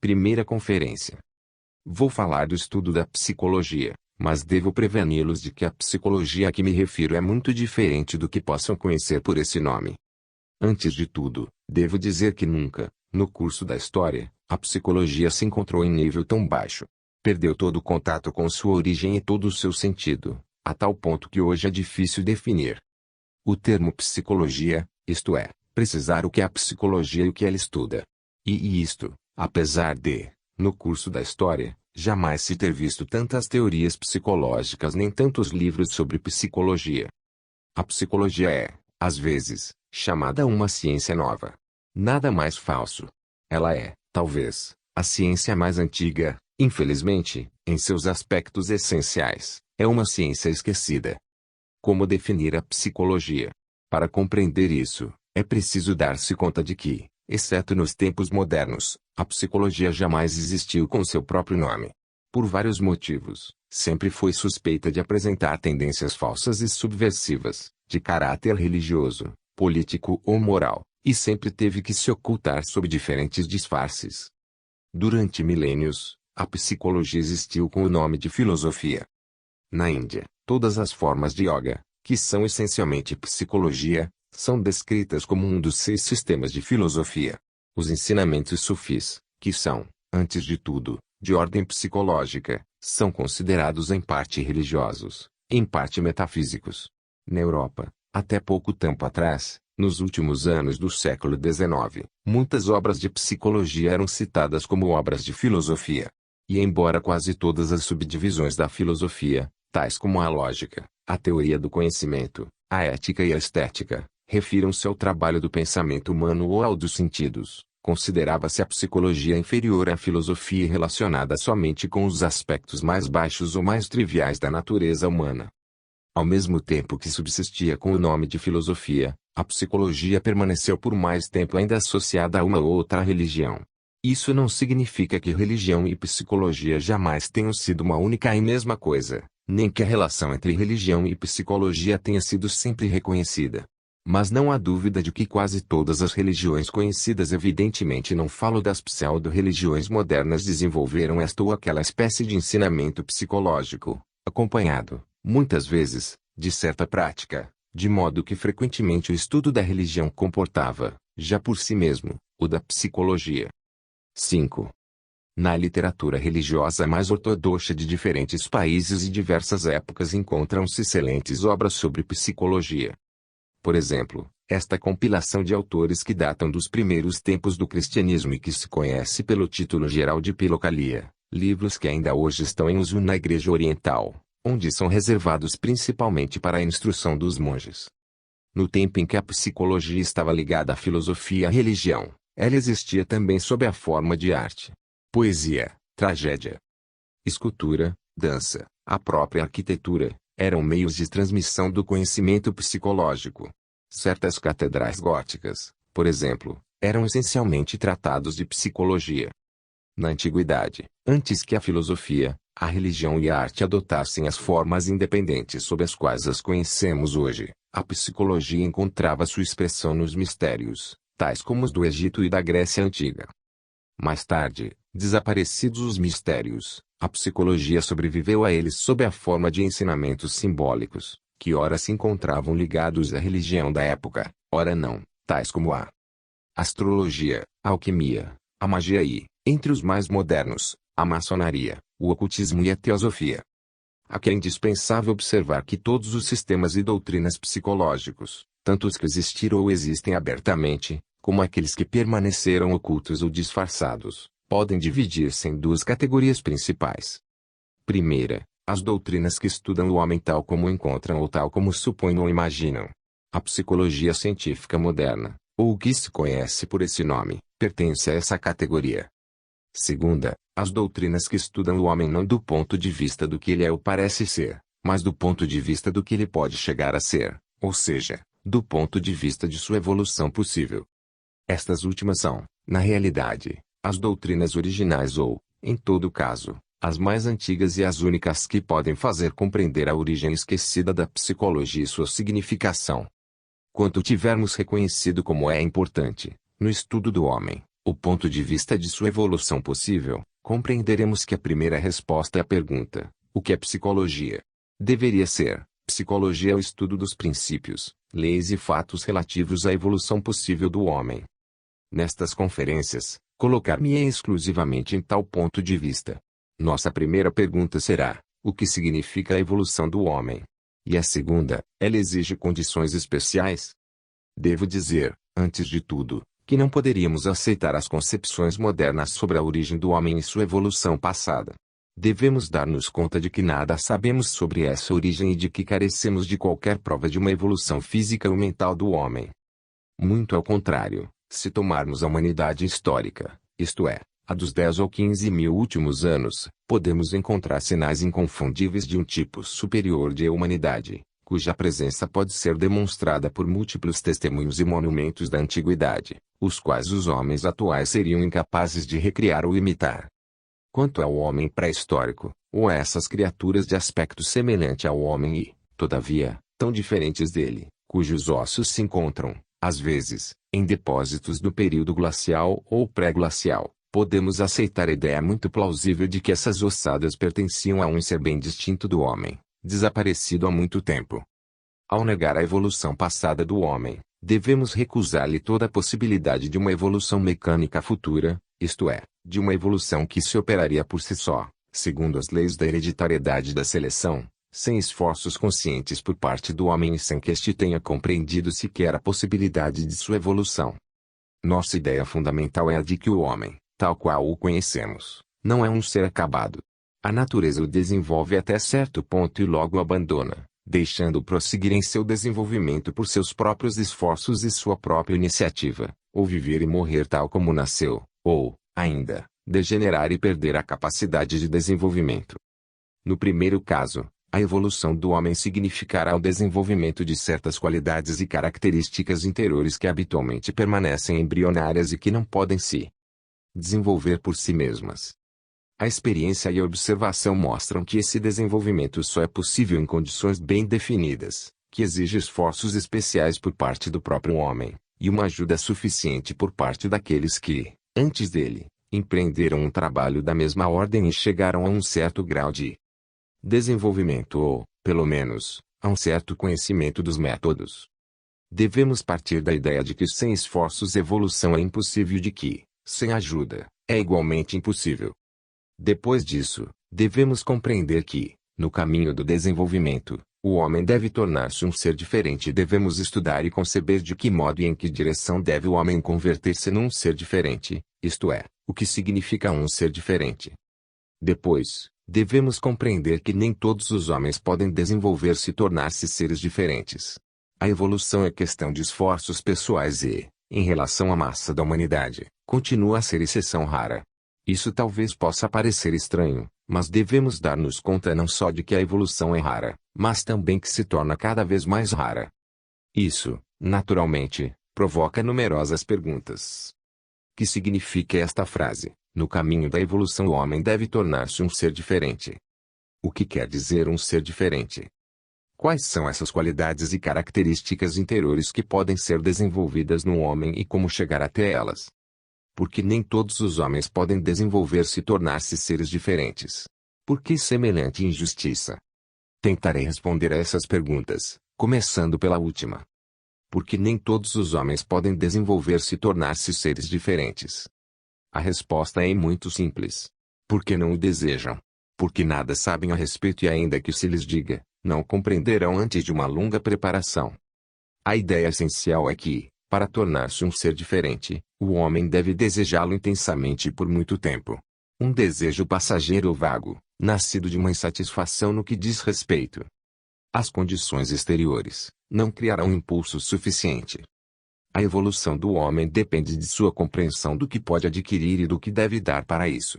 Primeira conferência. Vou falar do estudo da psicologia, mas devo preveni-los de que a psicologia a que me refiro é muito diferente do que possam conhecer por esse nome. Antes de tudo, devo dizer que nunca, no curso da história, a psicologia se encontrou em nível tão baixo. Perdeu todo o contato com sua origem e todo o seu sentido, a tal ponto que hoje é difícil definir. O termo psicologia, isto é, precisar o que é a psicologia e o que ela estuda. E isto, apesar de, no curso da história, jamais se ter visto tantas teorias psicológicas nem tantos livros sobre psicologia. A psicologia é, às vezes, chamada uma ciência nova. Nada mais falso. Ela é, talvez, a ciência mais antiga, infelizmente, em seus aspectos essenciais, é uma ciência esquecida. Como definir a psicologia? Para compreender isso, é preciso dar-se conta de que, exceto nos tempos modernos, a psicologia jamais existiu com seu próprio nome. Por vários motivos, sempre foi suspeita de apresentar tendências falsas e subversivas, de caráter religioso, político ou moral, e sempre teve que se ocultar sob diferentes disfarces. Durante milênios, a psicologia existiu com o nome de filosofia. Na Índia, todas as formas de yoga, que são essencialmente psicologia, são descritas como um dos 6 sistemas de filosofia. Os ensinamentos sufis, que são, antes de tudo, de ordem psicológica, são considerados em parte religiosos, em parte metafísicos. Na Europa, até pouco tempo atrás, nos últimos anos do século XIX, muitas obras de psicologia eram citadas como obras de filosofia. E embora quase todas as subdivisões da filosofia, tais como a lógica, a teoria do conhecimento, a ética e a estética, refiram-se ao trabalho do pensamento humano ou ao dos sentidos, considerava-se a psicologia inferior à filosofia e relacionada somente com os aspectos mais baixos ou mais triviais da natureza humana. Ao mesmo tempo que subsistia com o nome de filosofia, a psicologia permaneceu por mais tempo ainda associada a uma ou outra religião. Isso não significa que religião e psicologia jamais tenham sido uma única e mesma coisa, nem que a relação entre religião e psicologia tenha sido sempre reconhecida. Mas não há dúvida de que quase todas as religiões conhecidas, evidentemente não falo das pseudo-religiões modernas, desenvolveram esta ou aquela espécie de ensinamento psicológico, acompanhado, muitas vezes, de certa prática, de modo que frequentemente o estudo da religião comportava, já por si mesmo, o da psicologia. 5. Na literatura religiosa mais ortodoxa de diferentes países e diversas épocas encontram-se excelentes obras sobre psicologia. Por exemplo, esta compilação de autores que datam dos primeiros tempos do cristianismo e que se conhece pelo título geral de Philokalia, livros que ainda hoje estão em uso na Igreja Oriental, onde são reservados principalmente para a instrução dos monges. No tempo em que a psicologia estava ligada à filosofia e à religião, ela existia também sob a forma de arte, poesia, tragédia, escultura, dança, a própria arquitetura, eram meios de transmissão do conhecimento psicológico. Certas catedrais góticas, por exemplo, eram essencialmente tratados de psicologia. Na antiguidade, antes que a filosofia, a religião e a arte adotassem as formas independentes sob as quais as conhecemos hoje, a psicologia encontrava sua expressão nos mistérios, tais como os do Egito e da Grécia Antiga. Mais tarde, desaparecidos os mistérios, a psicologia sobreviveu a eles sob a forma de ensinamentos simbólicos, que ora se encontravam ligados à religião da época, ora não, tais como a astrologia, a alquimia, a magia e, entre os mais modernos, a maçonaria, o ocultismo e a teosofia. Aqui é indispensável observar que todos os sistemas e doutrinas psicológicos, tanto os que existiram ou existem abertamente, como aqueles que permaneceram ocultos ou disfarçados, podem dividir-se em 2 categorias principais. Primeira, as doutrinas que estudam o homem tal como o encontram ou tal como supõem ou imaginam. A psicologia científica moderna, ou o que se conhece por esse nome, pertence a essa categoria. Segunda, as doutrinas que estudam o homem não do ponto de vista do que ele é ou parece ser, mas do ponto de vista do que ele pode chegar a ser, ou seja, do ponto de vista de sua evolução possível. Estas últimas são, na realidade, as doutrinas originais ou, em todo caso, as mais antigas e as únicas que podem fazer compreender a origem esquecida da psicologia e sua significação. Quanto tivermos reconhecido como é importante, no estudo do homem, o ponto de vista de sua evolução possível, compreenderemos que a primeira resposta à pergunta, o que é psicologia? Deveria ser: psicologia é o estudo dos princípios, leis e fatos relativos à evolução possível do homem. Nestas conferências, colocar-me-ei exclusivamente em tal ponto de vista. Nossa primeira pergunta será: o que significa a evolução do homem? E a segunda, ela exige condições especiais? Devo dizer, antes de tudo, que não poderíamos aceitar as concepções modernas sobre a origem do homem e sua evolução passada. Devemos dar-nos conta de que nada sabemos sobre essa origem e de que carecemos de qualquer prova de uma evolução física ou mental do homem. Muito ao contrário, se tomarmos a humanidade histórica, isto é, a dos 10 ou 15 mil últimos anos, podemos encontrar sinais inconfundíveis de um tipo superior de humanidade, cuja presença pode ser demonstrada por múltiplos testemunhos e monumentos da antiguidade, os quais os homens atuais seriam incapazes de recriar ou imitar. Quanto ao homem pré-histórico, ou a essas criaturas de aspecto semelhante ao homem e, todavia, tão diferentes dele, cujos ossos se encontram, às vezes, em depósitos do período glacial ou pré-glacial, podemos aceitar a ideia muito plausível de que essas ossadas pertenciam a um ser bem distinto do homem, desaparecido há muito tempo. Ao negar a evolução passada do homem, devemos recusar-lhe toda a possibilidade de uma evolução mecânica futura, isto é, de uma evolução que se operaria por si só, segundo as leis da hereditariedade e da seleção, sem esforços conscientes por parte do homem e sem que este tenha compreendido sequer a possibilidade de sua evolução. Nossa ideia fundamental é a de que o homem, tal qual o conhecemos, não é um ser acabado. A natureza o desenvolve até certo ponto e logo o abandona, deixando-o prosseguir em seu desenvolvimento por seus próprios esforços e sua própria iniciativa, ou viver e morrer tal como nasceu, ou, ainda, degenerar e perder a capacidade de desenvolvimento. No primeiro caso, a evolução do homem significará o desenvolvimento de certas qualidades e características interiores que habitualmente permanecem embrionárias e que não podem se desenvolver por si mesmas. A experiência e a observação mostram que esse desenvolvimento só é possível em condições bem definidas, que exige esforços especiais por parte do próprio homem, e uma ajuda suficiente por parte daqueles que, antes dele, empreenderam um trabalho da mesma ordem e chegaram a um certo grau de desenvolvimento ou, pelo menos, a um certo conhecimento dos métodos. Devemos partir da ideia de que sem esforços evolução é impossível e de que, sem ajuda, é igualmente impossível. Depois disso, devemos compreender que, no caminho do desenvolvimento, o homem deve tornar-se um ser diferente e devemos estudar e conceber de que modo e em que direção deve o homem converter-se num ser diferente, isto é, o que significa um ser diferente. Depois, devemos compreender que nem todos os homens podem desenvolver-se e tornar-se seres diferentes. A evolução é questão de esforços pessoais e, em relação à massa da humanidade, continua a ser exceção rara. Isso talvez possa parecer estranho, mas devemos dar-nos conta não só de que a evolução é rara, mas também que se torna cada vez mais rara. Isso, naturalmente, provoca numerosas perguntas. Que significa esta frase: no caminho da evolução o homem deve tornar-se um ser diferente? O que quer dizer um ser diferente? Quais são essas qualidades e características interiores que podem ser desenvolvidas no homem e como chegar até elas? Porque nem todos os homens podem desenvolver-se e tornar-se seres diferentes. Por que semelhante injustiça? Tentarei responder a essas perguntas, começando pela última. Porque nem todos os homens podem desenvolver-se e tornar-se seres diferentes. A resposta é muito simples. Porque não o desejam. Porque nada sabem a respeito e ainda que se lhes diga, não compreenderão antes de uma longa preparação. A ideia essencial é que, para tornar-se um ser diferente, o homem deve desejá-lo intensamente e por muito tempo. Um desejo passageiro ou vago, nascido de uma insatisfação no que diz respeito às condições exteriores, não criará um impulso suficiente. A evolução do homem depende de sua compreensão do que pode adquirir e do que deve dar para isso.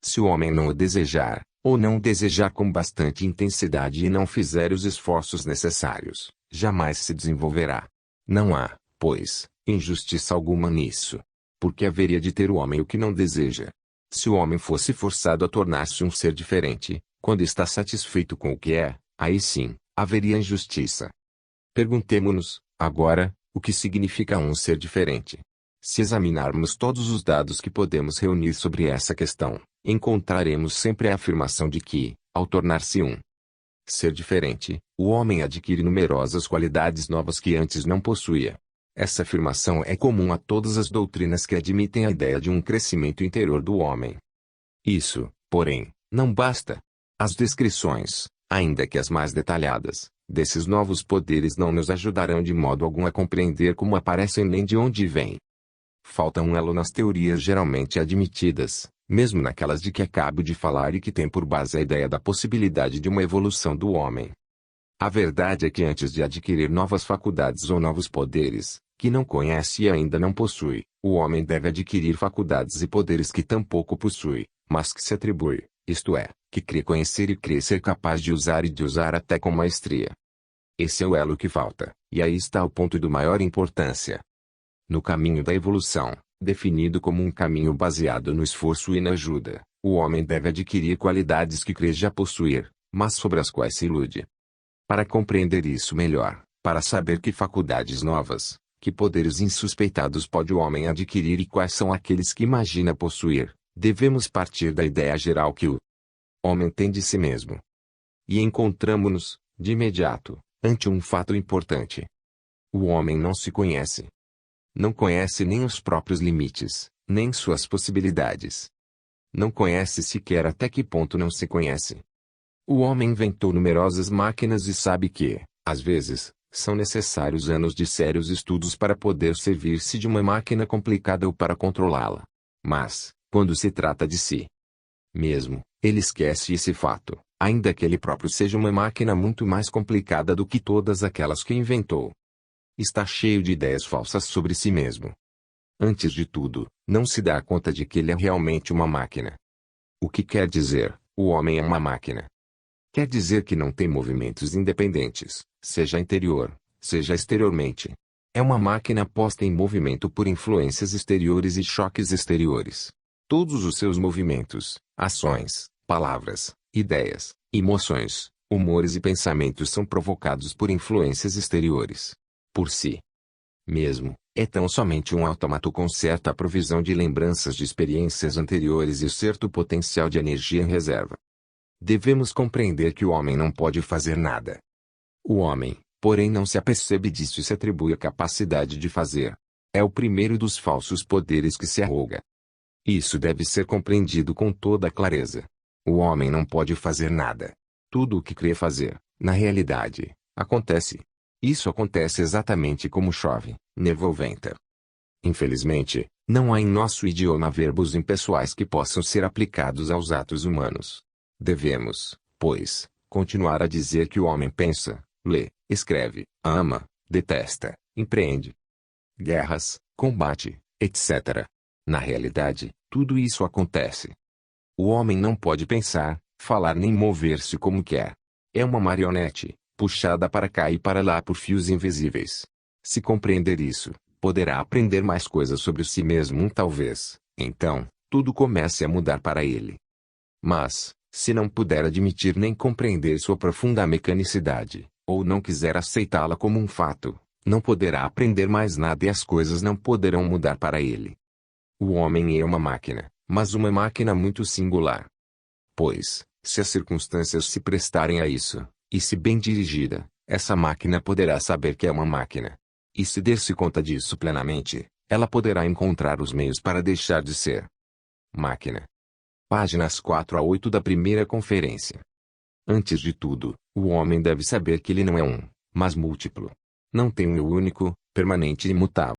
Se o homem não o desejar, ou não o desejar com bastante intensidade e não fizer os esforços necessários, jamais se desenvolverá. Não há, pois, injustiça alguma nisso. Porque haveria de ter o homem o que não deseja. Se o homem fosse forçado a tornar-se um ser diferente, quando está satisfeito com o que é, aí sim, haveria injustiça. Perguntemo-nos, agora, o que significa um ser diferente? Se examinarmos todos os dados que podemos reunir sobre essa questão, encontraremos sempre a afirmação de que, ao tornar-se um ser diferente, o homem adquire numerosas qualidades novas que antes não possuía. Essa afirmação é comum a todas as doutrinas que admitem a ideia de um crescimento interior do homem. Isso, porém, não basta. As descrições, ainda que as mais detalhadas, desses novos poderes não nos ajudarão de modo algum a compreender como aparecem nem de onde vêm. Falta um elo nas teorias geralmente admitidas, mesmo naquelas de que acabo de falar e que têm por base a ideia da possibilidade de uma evolução do homem. A verdade é que antes de adquirir novas faculdades ou novos poderes, que não conhece e ainda não possui, o homem deve adquirir faculdades e poderes que tampouco possui, mas que se atribui, isto é, que crê conhecer e crê ser capaz de usar e de usar até com maestria. Esse é o elo que falta, e aí está o ponto de maior importância. No caminho da evolução, definido como um caminho baseado no esforço e na ajuda, o homem deve adquirir qualidades que crê já possuir, mas sobre as quais se ilude. Para compreender isso melhor, para saber que faculdades novas, que poderes insuspeitados pode o homem adquirir e quais são aqueles que imagina possuir, devemos partir da ideia geral que o homem tem de si mesmo. E encontramo-nos, de imediato, ante um fato importante. O homem não se conhece. Não conhece nem os próprios limites, nem suas possibilidades. Não conhece sequer até que ponto não se conhece. O homem inventou numerosas máquinas e sabe que, às vezes, são necessários anos de sérios estudos para poder servir-se de uma máquina complicada ou para controlá-la. Mas, quando se trata de si mesmo, ele esquece esse fato, ainda que ele próprio seja uma máquina muito mais complicada do que todas aquelas que inventou. Está cheio de ideias falsas sobre si mesmo. Antes de tudo, não se dá conta de que ele é realmente uma máquina. O que quer dizer, o homem é uma máquina? Quer dizer que não tem movimentos independentes, seja interior, seja exteriormente. É uma máquina posta em movimento por influências exteriores e choques exteriores. Todos os seus movimentos, ações, palavras, ideias, emoções, humores e pensamentos são provocados por influências exteriores. Por si mesmo, é tão somente um autômato com certa provisão de lembranças de experiências anteriores e certo potencial de energia em reserva. Devemos compreender que o homem não pode fazer nada. O homem, porém, não se apercebe disso e se atribui a capacidade de fazer. É o primeiro dos falsos poderes que se arroga. Isso deve ser compreendido com toda clareza. O homem não pode fazer nada. Tudo o que crê fazer, na realidade, acontece. Isso acontece exatamente como chove, neva ou venta. Infelizmente, não há em nosso idioma verbos impessoais que possam ser aplicados aos atos humanos. Devemos, pois, continuar a dizer que o homem pensa, lê, escreve, ama, detesta, empreende guerras, combate, etc. Na realidade, tudo isso acontece. O homem não pode pensar, falar nem mover-se como quer. É uma marionete, puxada para cá e para lá por fios invisíveis. Se compreender isso, poderá aprender mais coisas sobre si mesmo talvez, então, tudo comece a mudar para ele. Mas, se não puder admitir nem compreender sua profunda mecanicidade, ou não quiser aceitá-la como um fato, não poderá aprender mais nada e as coisas não poderão mudar para ele. O homem é uma máquina, mas uma máquina muito singular. Pois, se as circunstâncias se prestarem a isso, e se bem dirigida, essa máquina poderá saber que é uma máquina. E se der-se conta disso plenamente, ela poderá encontrar os meios para deixar de ser máquina. Páginas 4 a 8 da primeira conferência. Antes de tudo, o homem deve saber que ele não é um, mas múltiplo. Não tem um eu único, permanente e imutável.